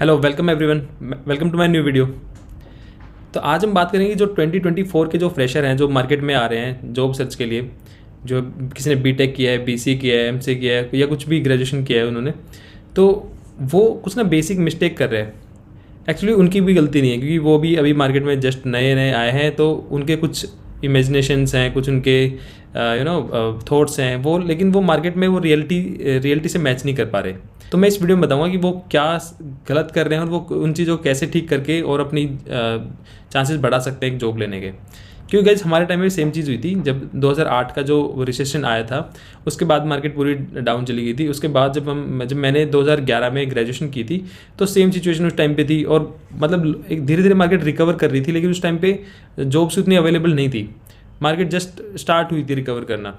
Hello welcome everyone, welcome to my new video. तो आज हम बात करेंगे जो 2024 के जो फ्रेशर हैं जो मार्केट में आ रहे हैं जॉब सर्च के लिए, जो किसी ने बीटेक किया है, बीसी किया है, एमसी किया है या कुछ भी ग्रेजुएशन किया है उन्होंने, तो वो कुछ ना बेसिक मिस्टेक कर रहे हैं। एक्चुअली उनकी भी गलती नहीं है क्योंकि वो भी अभी मार्केट में जस्ट नए नए आए हैं, तो उनके कुछ इमेजिनेशंस हैं, कुछ उनके थॉट्स हैं वो, लेकिन वो मार्केट में वो रियलिटी से मैच नहीं कर पा रहे। तो मैं इस वीडियो में बताऊंगा कि वो क्या गलत कर रहे हैं और वो उन चीज़ों को कैसे ठीक करके और अपनी चांसेस बढ़ा सकते हैं एक जॉब लेने के। क्योंकि गाइस हमारे टाइम में सेम चीज़ हुई थी जब 2008 का जो रिसेशन आया था, उसके बाद मार्केट पूरी डाउन चली गई थी। उसके बाद जब मैंने 2011 में ग्रेजुएशन की थी तो सेम सिचुएशन उस टाइम पे थी, और मतलब एक धीरे धीरे मार्केट रिकवर कर रही थी, लेकिन उस टाइम पे जॉब्स उतनी अवेलेबल नहीं थी। मार्केट जस्ट स्टार्ट हुई थी रिकवर करना।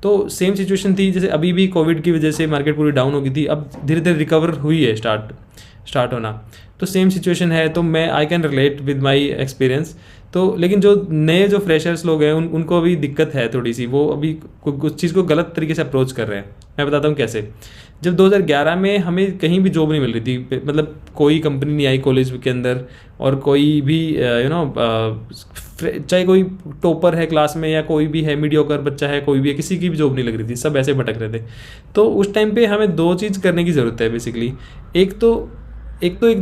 तो सेम सिचुएशन थी जैसे अभी भी कोविड की वजह से मार्केट पूरी डाउन हो गई थी, अब धीरे धीरे रिकवर हुई है स्टार्ट होना। तो सेम सिचुएशन है, तो मैं I can relate with my experience. तो लेकिन जो नए जो फ्रेशर्स लोग हैं उनको अभी दिक्कत है थोड़ी सी, वो अभी कुछ चीज़ को गलत तरीके से अप्रोच कर रहे हैं। मैं बताता हूँ कैसे। जब 2011 में हमें कहीं भी जॉब नहीं मिल रही थी, मतलब कोई कंपनी नहीं आई कॉलेज के अंदर, और कोई भी चाहे कोई टॉपर है क्लास में या कोई भी है मीडियोकर बच्चा है, कोई भी है, किसी की भी जॉब नहीं लग रही थी, सब ऐसे भटक रहे थे। तो उस टाइम पे हमें दो चीज़ करने की ज़रूरत है बेसिकली। एक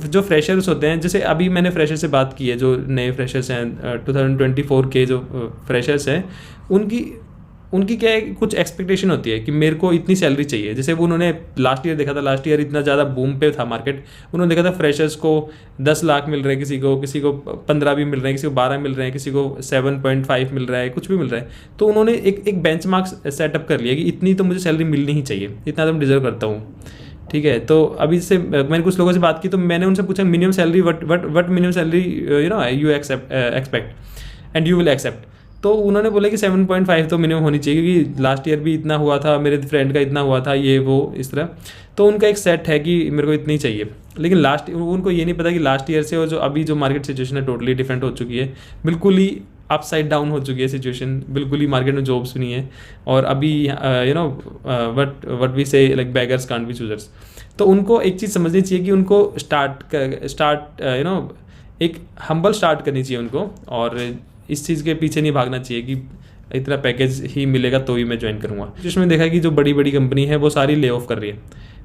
जो फ्रेशर्स होते हैं, जैसे अभी मैंने फ्रेशर से बात की है, जो नए फ्रेशर्स हैं 2024 के जो फ्रेशर्स हैं, उनकी क्या है, कुछ एक्सपेक्टेशन होती है कि मेरे को इतनी सैलरी चाहिए। जैसे वो उन्होंने लास्ट ईयर देखा था, लास्ट ईयर इतना ज़्यादा बूम पे था मार्केट, उन्होंने देखा था फ्रेशर्स को 10 लाख मिल रहे हैं, किसी को 15 भी मिल रहे हैं, किसी को 12 मिल रहे हैं, किसी को 7.5 मिल रहा है, कुछ भी मिल रहा है। तो उन्होंने एक बेंचमार्क सेटअप कर लिया कि इतनी तो मुझे सैलरी मिलनी ही चाहिए, इतना तो मैं डिजर्व करता हूँ। ठीक है, तो अभी से मैंने कुछ लोगों से बात की, तो मैंने उनसे पूछा minimum salary what minimum salary you expect and you will accept. तो उन्होंने बोला कि 7.5 तो मिनिमम होनी चाहिए, क्योंकि लास्ट ईयर भी इतना हुआ था, मेरे फ्रेंड का इतना हुआ था, ये वो इस तरह। तो उनका एक सेट है कि मेरे को इतनी चाहिए। लेकिन उनको ये नहीं पता कि लास्ट ईयर से और जो अभी जो मार्केट सिचुएशन है टोटली डिफरेंट हो चुकी है, बिल्कुल ही अपसाइड डाउन हो चुकी है सिचुएशन, बिल्कुल ही मार्केट में जॉब्स भी नहीं है। और अभी वट वी से like beggars can't be choosers. तो उनको एक चीज़ समझनी चाहिए कि उनको एक हम्बल स्टार्ट करनी चाहिए उनको, और इस चीज़ के पीछे नहीं भागना चाहिए कि इतना पैकेज ही मिलेगा तो ही मैं ज्वाइन करूँगा। जिसमें देखा कि जो बड़ी बड़ी कंपनी है वो सारी ले ऑफ कर रही है,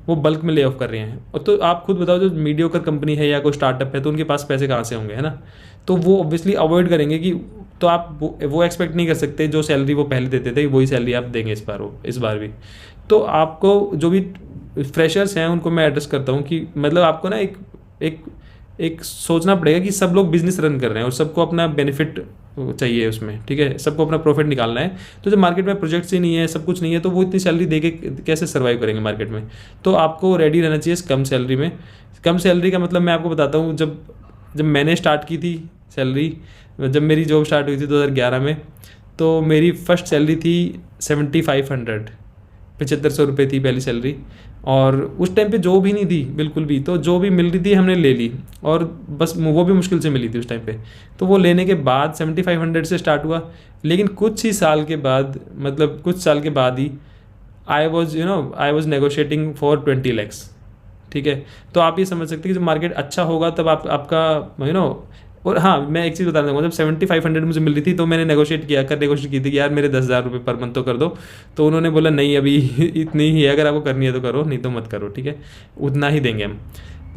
वो बल्क में ले ऑफ कर रही हैं। और तो आप खुद बताओ, जो मीडियोकर कंपनी है या कोई स्टार्टअप है, तो उनके पास पैसे कहाँ से होंगे, है ना। तो वो ऑब्वियसली अवॉइड करेंगे कि, तो आप वो एक्सपेक्ट नहीं कर सकते जो सैलरी वो पहले देते थे वही सैलरी आप देंगे इस बार भी। तो आपको जो भी फ्रेशर्स हैं उनको मैं एड्रेस करता हूँ कि मतलब आपको ना एक सोचना पड़ेगा कि सब लोग बिजनेस रन कर रहे हैं और सबको अपना बेनिफिट चाहिए उसमें, ठीक है, सबको अपना प्रॉफिट निकालना है। तो जब मार्केट में प्रोजेक्ट्स ही नहीं है, सब कुछ नहीं है, तो वो इतनी सैलरी दे के कैसे सर्वाइव करेंगे मार्केट में। तो आपको रेडी रहना चाहिए कम सैलरी में। कम सैलरी का मतलब मैं आपको बताता हूँ, जब मैंने स्टार्ट की थी सैलरी, जब मेरी जॉब स्टार्ट हुई थी 2011 में, तो मेरी फर्स्ट सैलरी थी 7500, 7500 रुपये थी पहली सैलरी। और उस टाइम पे जॉब ही नहीं थी बिल्कुल भी, तो जो भी मिल रही थी हमने ले ली, और बस वो भी मुश्किल से मिली थी उस टाइम पे। तो वो लेने के बाद 7500 से स्टार्ट हुआ, लेकिन कुछ साल के बाद ही I was negotiating for 20 lakhs। ठीक है, तो आप ये समझ सकते हैं कि जब मार्केट अच्छा होगा तब आपका और हाँ, मैं एक चीज़ बताना चाहूँगा, जब 7500 मुझे मिल रही थी तो मैंने नेगोशिएट की थी कि यार मेरे 10,000 रुपये पर मंथ तो कर दो। तो उन्होंने बोला नहीं, अभी इतनी ही है, अगर आपको करनी है तो करो, नहीं तो मत करो, ठीक है, उतना ही देंगे हम।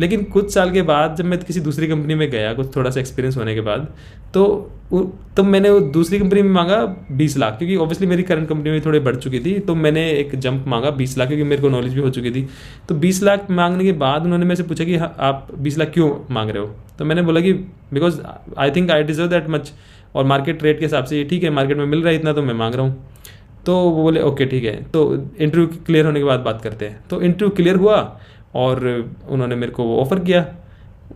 लेकिन कुछ साल के बाद जब मैं किसी दूसरी कंपनी में गया, कुछ थोड़ा सा एक्सपीरियंस होने के बाद, तो मैंने वो दूसरी कंपनी में मांगा 20 लाख, क्योंकि ऑब्वियसली मेरी करंट कंपनी में थोड़ी बढ़ चुकी थी, तो मैंने एक जंप मांगा 20 लाख, क्योंकि मेरे को नॉलेज भी हो चुकी थी। तो 20 लाख मांगने के बाद उन्होंने मेरे से पूछा कि हाँ, आप 20 लाख क्यों मांग रहे हो। तो मैंने बोला कि because I think I deserve that much, और मार्केट रेट के हिसाब से ये ठीक है, मार्केट में मिल रहा है इतना, तो मैं मांग रहा हूँ। तो वो बोले ओके ठीक है, तो इंटरव्यू क्लियर होने के बाद बात करते हैं। तो इंटरव्यू क्लियर हुआ और उन्होंने मेरे को वो ऑफ़र किया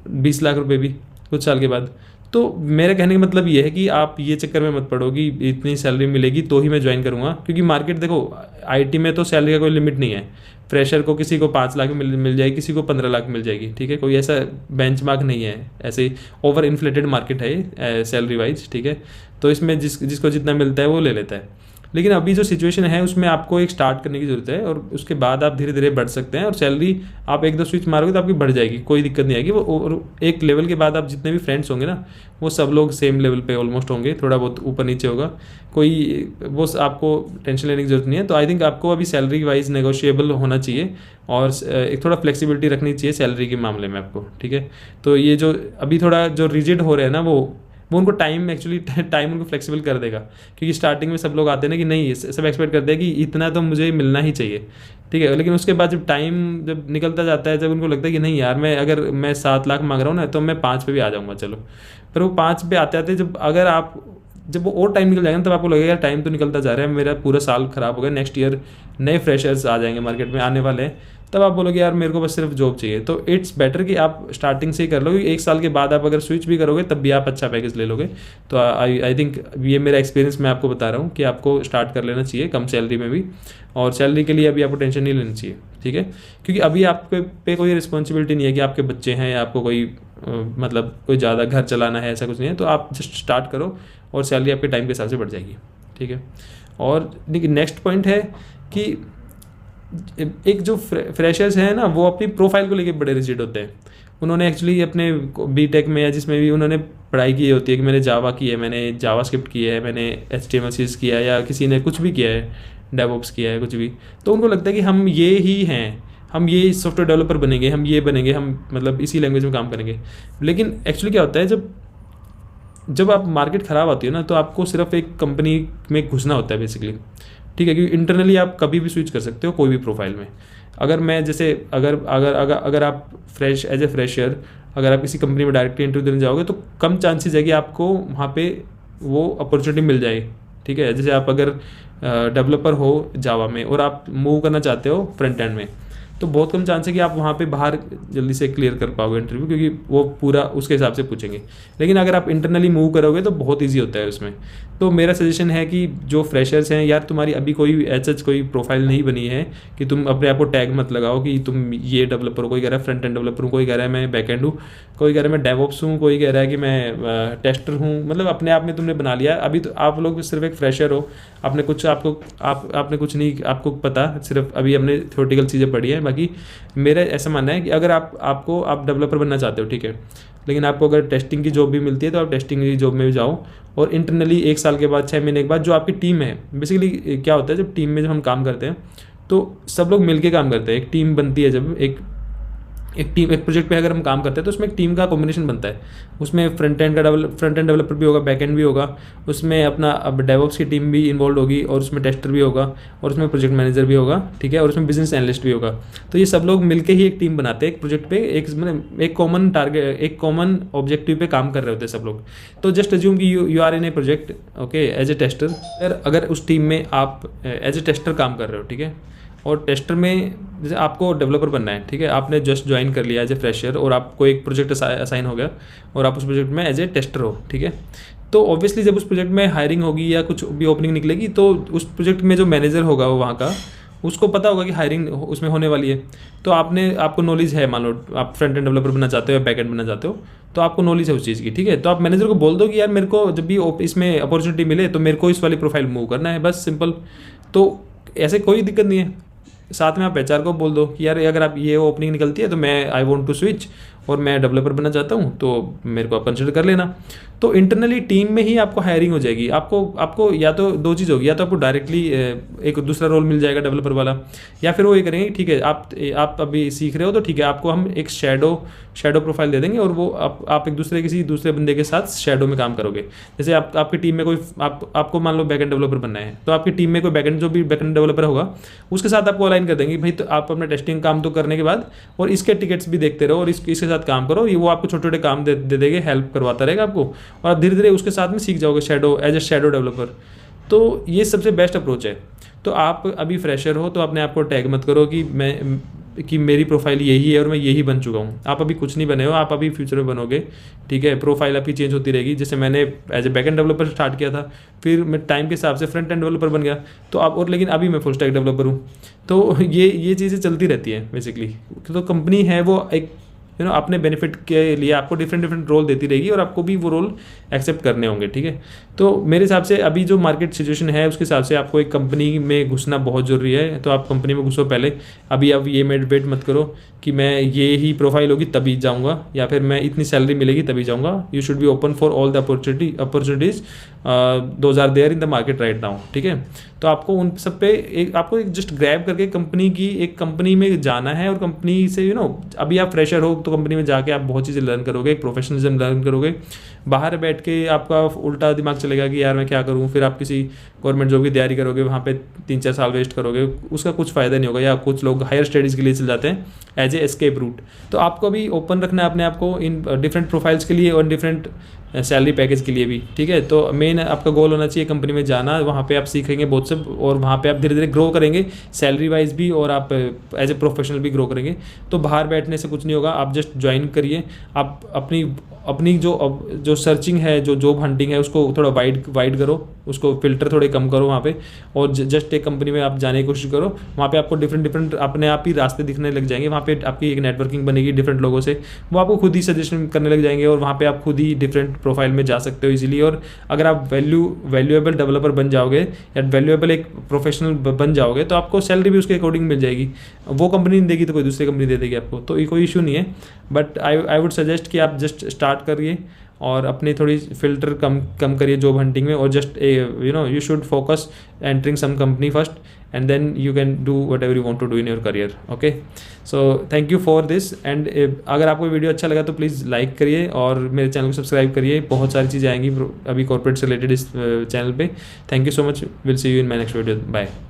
20 लाख रुपए भी कुछ साल के बाद। तो मेरे कहने का मतलब ये है कि आप ये चक्कर में मत पड़ो कि इतनी सैलरी मिलेगी तो ही मैं ज्वाइन करूँगा, क्योंकि मार्केट देखो आईटी में तो सैलरी का कोई लिमिट नहीं है। फ्रेशर को किसी को 5 लाख मिल जाएगी, किसी को 15 लाख मिल जाएगी, ठीक है, कोई ऐसा बेंचमार्क नहीं है। ऐसे ही ओवर इन्फ्लेटेड मार्केट है सैलरी वाइज, ठीक है। तो इसमें जिसको जितना मिलता है वो ले लेता है। लेकिन अभी जो सिचुएशन है उसमें आपको एक स्टार्ट करने की ज़रूरत है, और उसके बाद आप धीरे धीरे बढ़ सकते हैं, और सैलरी आप एक दो स्विच मारोगे तो आपकी बढ़ जाएगी, कोई दिक्कत नहीं आएगी वो। और एक लेवल के बाद आप जितने भी फ्रेंड्स होंगे ना, वो सब लोग सेम लेवल पे ऑलमोस्ट होंगे, थोड़ा बहुत ऊपर नीचे होगा, कोई वो आपको टेंशन लेने की ज़रूरत नहीं है। तो आई थिंक आपको अभी सैलरी वाइज नेगोशिएबल होना चाहिए, और एक थोड़ा फ्लेक्सिबिलिटी रखनी चाहिए सैलरी के मामले में आपको, ठीक है। तो ये जो अभी थोड़ा जो रिजिड हो रहे हैं ना, वो उनको टाइम एक्चुअली टाइम उनको फ्लेक्सिबल कर देगा, क्योंकि स्टार्टिंग में सब लोग आते हैं ना कि नहीं, सब एक्सपेक्ट करते हैं कि इतना तो मुझे मिलना ही चाहिए, ठीक है। लेकिन उसके बाद जब टाइम जब निकलता जाता है, जब उनको लगता है कि नहीं यार, अगर मैं 7 लाख मांग रहा हूँ ना, तो मैं 5 पे भी आ जाऊँगा, चलो। पर वो 5 पे आते आते जब वो और टाइम निकल जाएगा ना, तब आपको लगेगा यार टाइम तो निकलता जा रहा है, मेरा पूरा साल ख़राब हो गया, नेक्स्ट ईयर नए फ्रेशर्स आ जाएंगे मार्केट में, आने वाले हैं, तब आप बोलोगे यार मेरे को बस सिर्फ जॉब चाहिए। तो इट्स बेटर कि आप स्टार्टिंग से ही कर लो, 1 साल के बाद आप अगर स्विच भी करोगे तब भी आप अच्छा पैकेज ले लोगे। तो आई थिंक ये मेरा एक्सपीरियंस मैं आपको बता रहा हूँ कि आपको स्टार्ट कर लेना चाहिए कम सैलरी में भी, और सैलरी के लिए अभी आपको टेंशन नहीं लेनी चाहिए, ठीक है। क्योंकि अभी आप पे कोई रिस्पॉन्सिबिलिटी नहीं है कि आपके बच्चे हैं या आपको कोई मतलब कोई ज़्यादा घर चलाना है, ऐसा कुछ नहीं है। तो आप जस्ट स्टार्ट करो और सैलरी आपके टाइम के हिसाब से बढ़ जाएगी, ठीक है। और नेक्स्ट पॉइंट है कि एक जो फ्रेशर्स हैं ना, वो अपनी प्रोफाइल को लेके बड़े रिजिड होते हैं। उन्होंने एक्चुअली अपने बीटेक में या जिसमें भी उन्होंने पढ़ाई की होती है कि मैंने जावा की है, मैंने जावास्क्रिप्ट की है, मैंने HTML किया है, या किसी ने कुछ भी किया है, डेवऑप्स किया है, कुछ भी, तो उनको लगता है कि हम ये ही हैं, हम ये सॉफ्टवेयर डेवलपर बनेंगे, हम ये बनेंगे, हम मतलब इसी लैंग्वेज में काम करेंगे। लेकिन एक्चुअली क्या होता है, जब आप मार्केट ख़राब आती है ना, तो आपको सिर्फ एक कंपनी में घुसना होता है बेसिकली, ठीक है। क्योंकि इंटरनली आप कभी भी स्विच कर सकते हो कोई भी प्रोफाइल में। अगर मैं जैसे अगर आप एज ए फ्रेशर अगर आप किसी कंपनी में डायरेक्टली इंटरव्यू देने जाओगे, तो कम चांसेस है कि आपको वहाँ पे वो अपॉर्चुनिटी मिल जाए, ठीक है। जैसे आप अगर डेवलपर हो जावा में और आप मूव करना चाहते हो फ्रंट एंड में, तो बहुत कम चांस है कि आप वहाँ पे बाहर जल्दी से क्लियर कर पाओगे इंटरव्यू, क्योंकि वो पूरा उसके हिसाब से पूछेंगे। लेकिन अगर आप इंटरनली मूव करोगे तो बहुत इजी होता है उसमें। तो मेरा सजेशन है कि जो फ्रेशर्स हैं यार, तुम्हारी अभी कोई सच कोई प्रोफाइल नहीं बनी है कि तुम अपने आप को टैग मत लगाओ कि तुम ये डेवलपर हो। कोई कह रहा है फ्रंट एंड डेवलपर हूँ, कोई कह रहा है मैं बैक एंड हूँ, कोई कह रहा है मैं डेवऑप्स हूँ, कोई कह रहा है कि मैं टेस्टर हूँ। मतलब अपने आप में तुमने बना लिया। अभी तो आप लोग सिर्फ एक फ्रेशर हो, आपने कुछ आपने कुछ नहीं आपको पता, सिर्फ अभी हमने थ्योरेटिकल चीज़ें पढ़ी हैं। बाकी मेरा ऐसा मानना है कि अगर आप डेवलपर बनना चाहते हो, ठीक है, लेकिन आपको अगर टेस्टिंग की जॉब भी मिलती है तो आप टेस्टिंग की जॉब में भी जाओ। और इंटरनली 1 साल के बाद 6 महीने के बाद जो आपकी टीम है, बेसिकली क्या होता है, जब टीम में जब हम काम करते हैं तो सब लोग मिलके काम करते हैं, एक टीम बनती है। जब एक प्रोजेक्ट पे अगर हम काम करते हैं तो उसमें एक टीम का कॉम्बिनेशन बनता है। उसमें फ्रंट एंड डेवलपर भी होगा, बैक एंड भी होगा, उसमें अपना अब डेवऑप्स की टीम भी इन्वॉल्व होगी, और उसमें टेस्टर भी होगा, और उसमें प्रोजेक्ट मैनेजर भी होगा, ठीक है, और उसमें बिजनेस एनालिस्ट भी होगा। तो ये सब लोग मिलकर ही एक टीम बनाते हैं एक प्रोजेक्ट पे, एक कॉमन टारगेट, एक कॉमन ऑब्जेक्टिव पे काम कर रहे होते हैं सब लोग। तो जस्ट अज्यूम कि you are in a project, okay, as a tester. अगर उस टीम में आप एज ए टेस्टर काम कर रहे हो, ठीक है, और टेस्टर में जैसे आपको डेवलपर बनना है, ठीक है, आपने जस्ट ज्वाइन कर लिया एज ए फ्रेशर, और आपको एक प्रोजेक्ट असाइन हो गया और आप उस प्रोजेक्ट में एज ए टेस्टर हो, ठीक है। तो ऑब्वियसली जब उस प्रोजेक्ट में हायरिंग होगी या कुछ भी ओपनिंग निकलेगी, तो उस प्रोजेक्ट में जो मैनेजर होगा वो वहाँ का, उसको पता होगा कि हायरिंग उसमें होने वाली है। तो आपको नॉलेज है, मान लो आप फ्रंट एंड डेवलपर बनना चाहते हो या बैक एंड बनना चाहते हो, तो आपको नॉलेज है उस चीज़ की, ठीक है। तो आप मैनेजर को बोल दो कि यार मेरे को जब भी इसमें अपॉर्चुनिटी मिले तो मेरे को इस वाली प्रोफाइल मूव करना है, बस सिंपल। तो ऐसे कोई दिक्कत नहीं है। साथ में आप HR को बोल दो कि यार अगर आप ये ओपनिंग निकलती है तो मैं आई वांट टू स्विच और मैं डेवलपर बनना चाहता हूँ, तो मेरे को आप कंसिडर कर लेना। तो इंटरनली टीम में ही आपको हायरिंग हो जाएगी। आपको या तो 2 चीज़ होगी, या तो आपको डायरेक्टली एक दूसरा रोल मिल जाएगा डेवलपर वाला, या फिर वो ये करेंगे ठीक है आप अभी सीख रहे हो तो ठीक है, आपको हम एक शैडो प्रोफाइल दे देंगे, और वो आप एक किसी दूसरे बंदे के साथ शैडो में काम करोगे। जैसे आपकी टीम में कोई आपको मान लो बैकएंड डेवलपर बनना है, तो आपकी टीम में कोई बैकएंड जो भी बैकएंड डेवलपर होगा उसके साथ आपको अलाइन कर देंगे, भाई तो आप अपना टेस्टिंग काम तो करने के बाद और इसके टिकट्स भी देखते रहो और इसके साथ काम करो। ये वो आपको छोटे छोटे काम दे देंगे, हेल्प करवाता रहेगा आपको, और आप धीरे धीरे उसके साथ में सीख जाओगे एज ए शैडो डेवलपर। तो ये सबसे बेस्ट अप्रोच है। तो आप अभी फ्रेशर हो तो अपने आप को टैग मत करो कि मेरी प्रोफाइल यही है और मैं यही बन चुका हूँ। आप अभी कुछ नहीं बने हो, आप अभी फ्यूचर में बनोगे, ठीक है। प्रोफाइल आपकी चेंज होती रहेगी। जैसे मैंने as a back end developer start किया था, फिर मैं टाइम के हिसाब से फ्रंट एंड डेवलपर बन गया, तो आप और लेकिन अभी मैं फुल स्टैक डेवलपर हूँ। तो ये चीज़ें चलती रहती हैं बेसिकली। तो कंपनी है वो अपने बेनिफिट के लिए आपको डिफरेंट रोल देती रहेगी और आपको भी वो रोल एक्सेप्ट करने होंगे, ठीक है। तो मेरे हिसाब से अभी जो मार्केट सिचुएशन है उसके हिसाब से आपको एक कंपनी में घुसना बहुत ज़रूरी है। तो आप कंपनी में घुसो पहले, अभी आप ये वेट मत करो कि मैं ये ही प्रोफाइल होगी तभी जाऊँगा या फिर मैं इतनी सैलरी मिलेगी तभी जाऊँगा। You should be open for all the opportunities those are there in the market right now, ठीक है। तो आपको उन सब पे आपको एक जस्ट ग्रैब करके एक कंपनी में जाना है और कंपनी से अभी आप फ्रेशर हो तो कंपनी में जाके आप बहुत चीज़ें लर्न करोगे, प्रोफेशनलिज्म लर्न करोगे। बाहर बैठ के आपका उल्टा दिमाग चलेगा कि यार मैं क्या करूँ, फिर आप किसी गवर्नमेंट जॉब की तैयारी करोगे, वहाँ पे 3-4 साल वेस्ट करोगे, उसका कुछ फ़ायदा नहीं होगा। या कुछ लोग हायर स्टडीज़ के लिए चले जाते हैं एज ए एस्केप रूट। तो आपको भी ओपन रखना है अपने आप को इन डिफरेंट प्रोफाइल्स के लिए और डिफरेंट सैलरी पैकेज के लिए भी, ठीक है। तो मेन आपका गोल होना चाहिए कंपनी में जाना, वहाँ पे आप सीखेंगे बहुत सब और वहाँ पे आप धीरे धीरे ग्रो करेंगे सैलरी वाइज भी और आप एज ए प्रोफेशनल भी ग्रो करेंगे। तो बाहर बैठने से कुछ नहीं होगा, आप जस्ट ज्वाइन करिए। आप अपनी जो सर्चिंग है, जो जॉब हंटिंग है, उसको थोड़ा वाइड करो, उसको फिल्टर थोड़े कम करो वहाँ पे और जस्ट एक कंपनी में आप जाने की कोशिश करो। वहाँ पे आपको डिफरेंट अपने आप ही रास्ते दिखने लग जाएंगे। वहाँ पे आपकी एक नेटवर्किंग बनेगी डिफरेंट लोगों से, वो आपको खुद ही सजेशन करने लग जाएंगे और वहाँ पे आप खुद ही डिफरेंट प्रोफाइल में जा सकते हो इजीली। और अगर आप वैल्यूएबल डेवलपर बन जाओगे या वैल्यूएबल एक प्रोफेशनल बन जाओगे तो आपको सैलरी भी उसके अकॉर्डिंग मिल जाएगी। वो कंपनी नहीं देगी तो कोई दूसरी कंपनी दे देगी आपको, तो ये कोई इशू नहीं है। बट आई वुड सजेस्ट कि आप जस्ट स्टार्ट करिए और अपनी थोड़ी फिल्टर कम करिए जॉब हंटिंग में और just you should focus entering some company first and then you can do whatever you want to do in your career. Okay, so thank you for this. And अगर आपको video अच्छा लगा तो please like करिए और मेरे channel को subscribe करिए। बहुत सारी चीज़ें आएंगी अभी कॉर्पोरेट से रिलेटेड इस चैनल पे। Thank you so much, will see you in my next video. Bye.